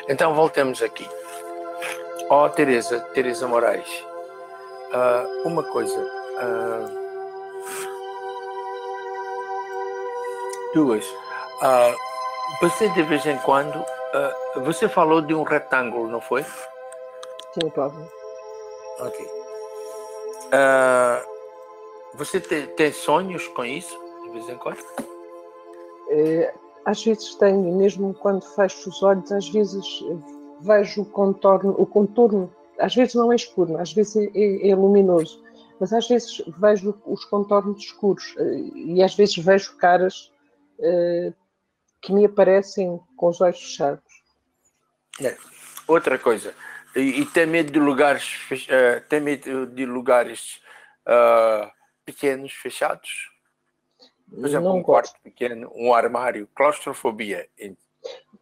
Então voltemos aqui. Teresa Moraes, uma coisa, duas. Você de vez em quando, você falou de um retângulo, não foi? Sim, Cláudio. Ok. Você tem sonhos com isso, de vez em quando? Às vezes tenho, mesmo quando fecho os olhos, às vezes vejo o contorno, às vezes não é escuro, às vezes é luminoso, mas às vezes vejo os contornos escuros e às vezes vejo caras que me aparecem com os olhos fechados. Outra coisa, e tem medo de lugares, pequenos, fechados? Por exemplo, Não um gosto. quarto pequeno, um armário, claustrofobia.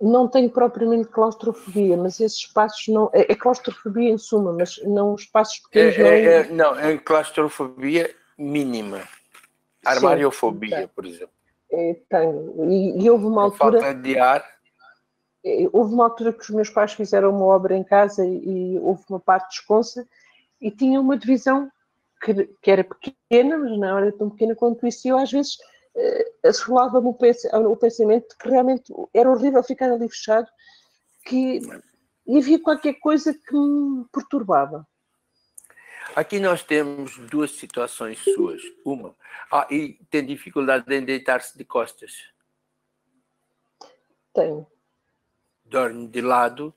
Não tenho propriamente claustrofobia, mas esses espaços não... É claustrofobia em suma, mas não espaços pequenos não, é claustrofobia mínima. Armariofobia, por exemplo. Tenho. E houve uma altura... Falta de ar. Houve uma altura que os meus pais fizeram uma obra em casa e houve uma parte desconsa e tinha uma divisão que era pequena, mas não era tão pequena quanto isso. E eu às vezes assolava-me o pensamento de que realmente era horrível ficar ali fechado, e havia qualquer coisa que me perturbava. Aqui nós temos duas situações suas. Uma, e tem dificuldade em deitar-se de costas. Tenho. Dorme de lado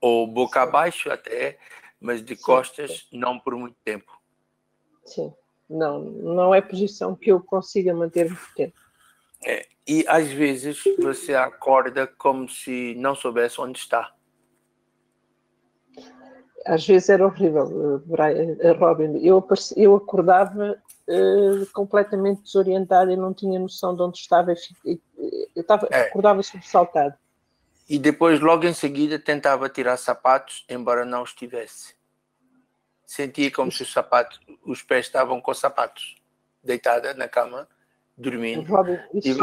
ou boca abaixo até, mas de costas não por muito tempo. Sim, não é posição que eu consiga manter muito tempo. E às vezes você acorda como se não soubesse onde está. Às vezes era horrível, Robin. Eu acordava completamente desorientada e não tinha noção de onde estava. Acordava sobressaltado. E depois, logo em seguida, tentava tirar sapatos, embora não estivesse. Sentia como se os pés estavam com sapatos. Deitada na cama, dormindo. Robin, isso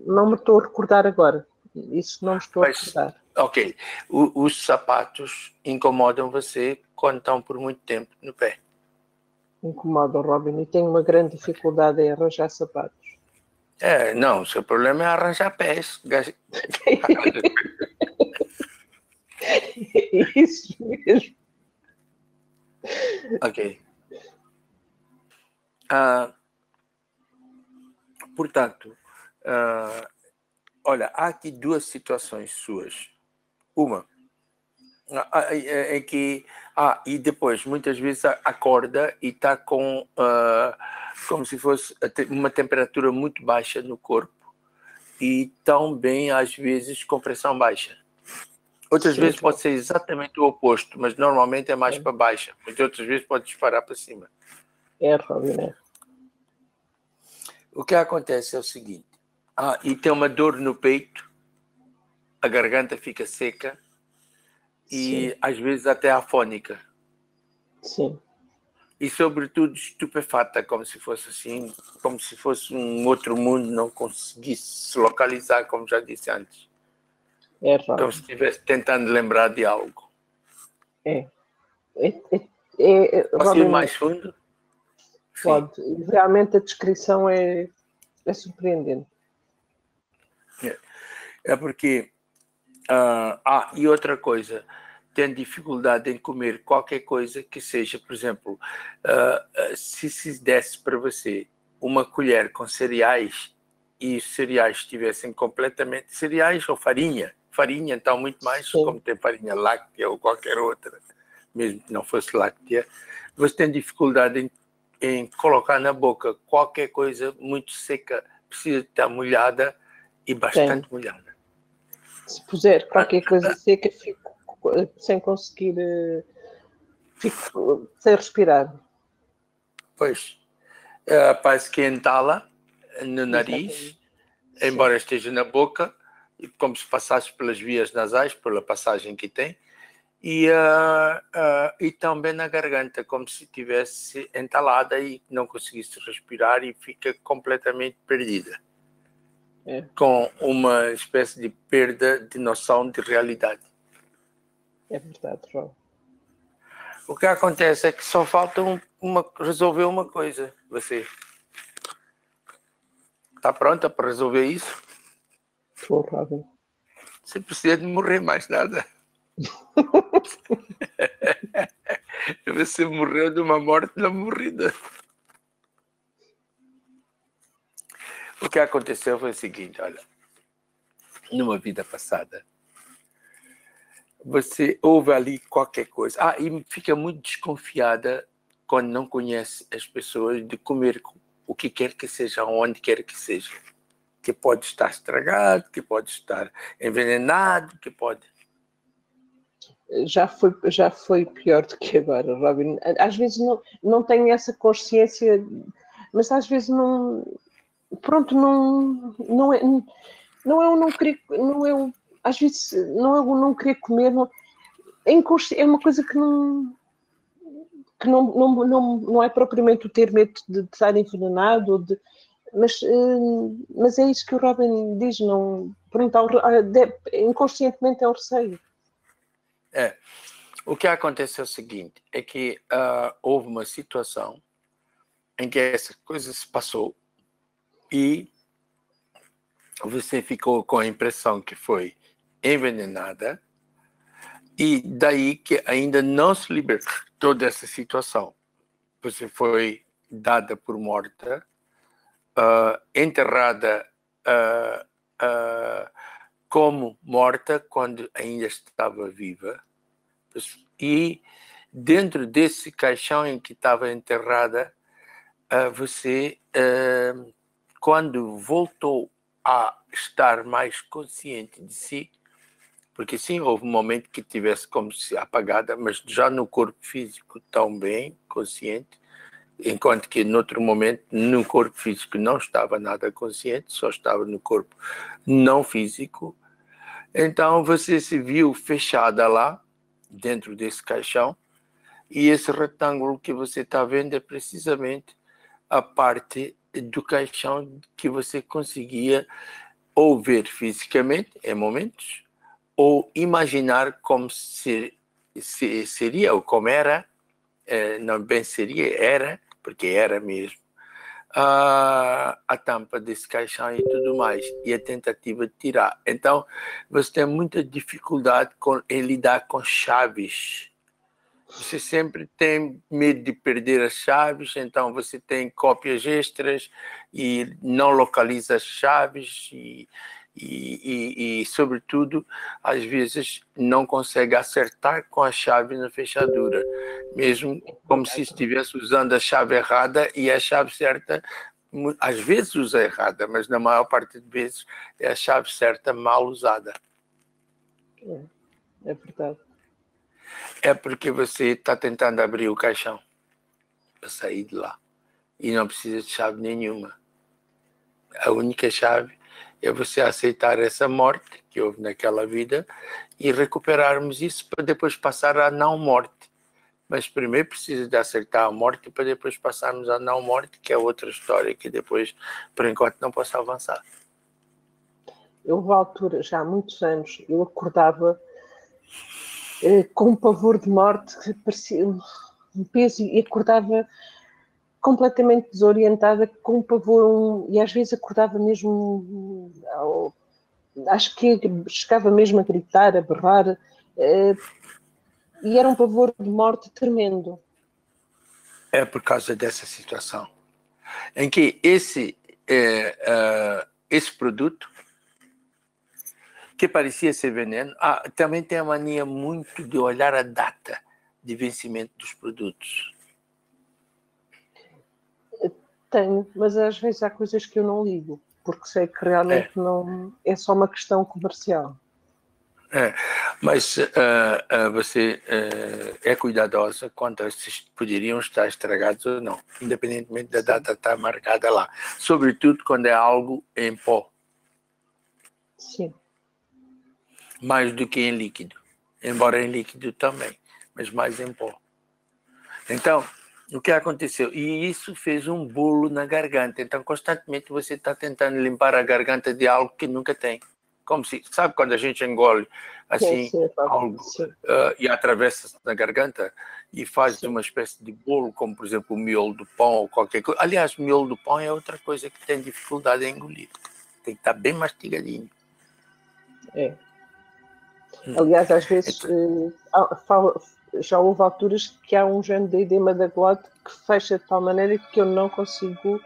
não me estou a recordar agora. Isso não me estou a recordar. Ok. Os sapatos incomodam você quando estão por muito tempo no pé. Incomodam, Robin, e tenho uma grande dificuldade em arranjar sapatos. Não, o seu problema é arranjar pés. Isso mesmo. Ok. Portanto, olha, há aqui duas situações suas. Uma é que e depois muitas vezes acorda e está com como se fosse uma temperatura muito baixa no corpo e também às vezes com pressão baixa. Outras vezes pode ser exatamente o oposto, mas normalmente é mais para baixa, mas outras vezes pode disparar para cima. Robin, O que acontece é o seguinte, e tem uma dor no peito, a garganta fica seca e às vezes até afônica. Sim. E sobretudo estupefata, como se fosse assim, como se fosse um outro mundo, não conseguisse se localizar, como já disse antes. Como se estivesse tentando lembrar de algo. Posso ir mais fundo? Pode. Sim. Realmente a descrição é surpreendente. É porque... e outra coisa, tem dificuldade em comer qualquer coisa que seja, por exemplo, se desse para você uma colher com cereais e os cereais estivessem completamente... Cereais ou farinha então muito mais, como tem farinha láctea ou qualquer outra, mesmo que não fosse láctea, você tem dificuldade em colocar na boca qualquer coisa muito seca, precisa estar molhada e bastante molhada. Se puser qualquer coisa seca, fico sem conseguir, fico sem respirar. Pois, parece que entala no nariz, embora esteja na boca, como se passasse pelas vias nasais, pela passagem que tem, e também na garganta, como se estivesse entalada e não conseguisse respirar e fica completamente perdida. Com uma espécie de perda de noção de realidade. É verdade, João. O que acontece é que só falta resolver uma coisa. Você está pronta para resolver isso? Estou, Robin. Você precisa de morrer, mais nada. Você morreu de uma morte não morrida. O que aconteceu foi o seguinte, olha. Numa vida passada, você ouve ali qualquer coisa. E fica muito desconfiada quando não conhece as pessoas de comer o que quer que seja, onde quer que seja. Que pode estar estragado, que pode estar envenenado, que pode... Já foi pior do que agora, Robin. Às vezes não tenho essa consciência, mas às vezes não... Pronto, não é o não querer... Não é o, às vezes não é o não querer comer. Não, é uma coisa que não é propriamente o ter medo de estar envenenado, mas é isso que o Robin diz, não, pronto, inconscientemente é o receio. O que aconteceu é o seguinte, é que houve uma situação em que essa coisa se passou e você ficou com a impressão que foi envenenada e daí que ainda não se libertou dessa situação. Você foi dada por morta, enterrada como morta quando ainda estava viva. E dentro desse caixão em que estava enterrada, você, quando voltou a estar mais consciente de si, porque sim, houve um momento que tivesse como se apagada, mas já no corpo físico tão bem consciente, enquanto que no outro momento no corpo físico não estava nada consciente, só estava no corpo não físico. Então você se viu fechada lá, dentro desse caixão, e esse retângulo que você está vendo é precisamente a parte do caixão que você conseguia ou ver fisicamente, em momentos, ou imaginar como seria, ou como era, não bem seria, era, porque era mesmo, a tampa desse caixão e tudo mais, e a tentativa de tirar. Então, você tem muita dificuldade em lidar com chaves. Você sempre tem medo de perder as chaves, então você tem cópias extras e não localiza as chaves e sobretudo, às vezes não consegue acertar com a chave na fechadura, mesmo como se estivesse usando a chave errada e a chave certa, às vezes usa errada, mas na maior parte das vezes é a chave certa mal usada. É verdade. É porque você está tentando abrir o caixão para sair de lá e não precisa de chave nenhuma. A única chave é você aceitar essa morte que houve naquela vida e recuperarmos isso para depois passar à não morte. Mas primeiro precisa de acertar a morte para depois passarmos à não morte, que é outra história que depois, por enquanto, não posso avançar. Houve altura, já há muitos anos, eu acordava com um pavor de morte que parecia um peso e acordava completamente desorientada, com um pavor, e às vezes acordava mesmo, acho que chegava mesmo a gritar, a berrar, e era um pavor de morte tremendo. É por causa dessa situação, em que esse produto, que parecia ser veneno, também tem a mania muito de olhar a data de vencimento dos produtos. Tenho, mas às vezes há coisas que eu não ligo, porque sei que realmente não é só uma questão comercial. Mas você é cuidadosa quanto a se poderiam estar estragados ou não, independentemente da data estar marcada lá. Sobretudo quando é algo em pó. Sim. Mais do que em líquido. Embora em líquido também, mas mais em pó. Então, o que aconteceu? E isso fez um bolo na garganta. Então, constantemente você está tentando limpar a garganta de algo que nunca tem. como se, sabe quando a gente engole assim algo e atravessa na garganta e faz uma espécie de bolo, como por exemplo o miolo do pão ou qualquer coisa. Aliás, o miolo do pão é outra coisa que tem dificuldade em engolir. Tem que estar bem mastigadinho. É. Aliás, às vezes já houve alturas que há um género de edema da glote que fecha de tal maneira que eu não consigo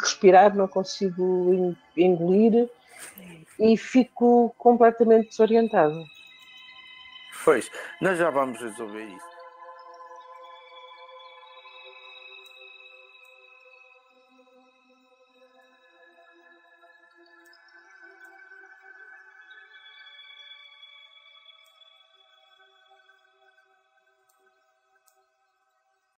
respirar, não consigo engolir e fico completamente desorientada. Pois, nós já vamos resolver isso.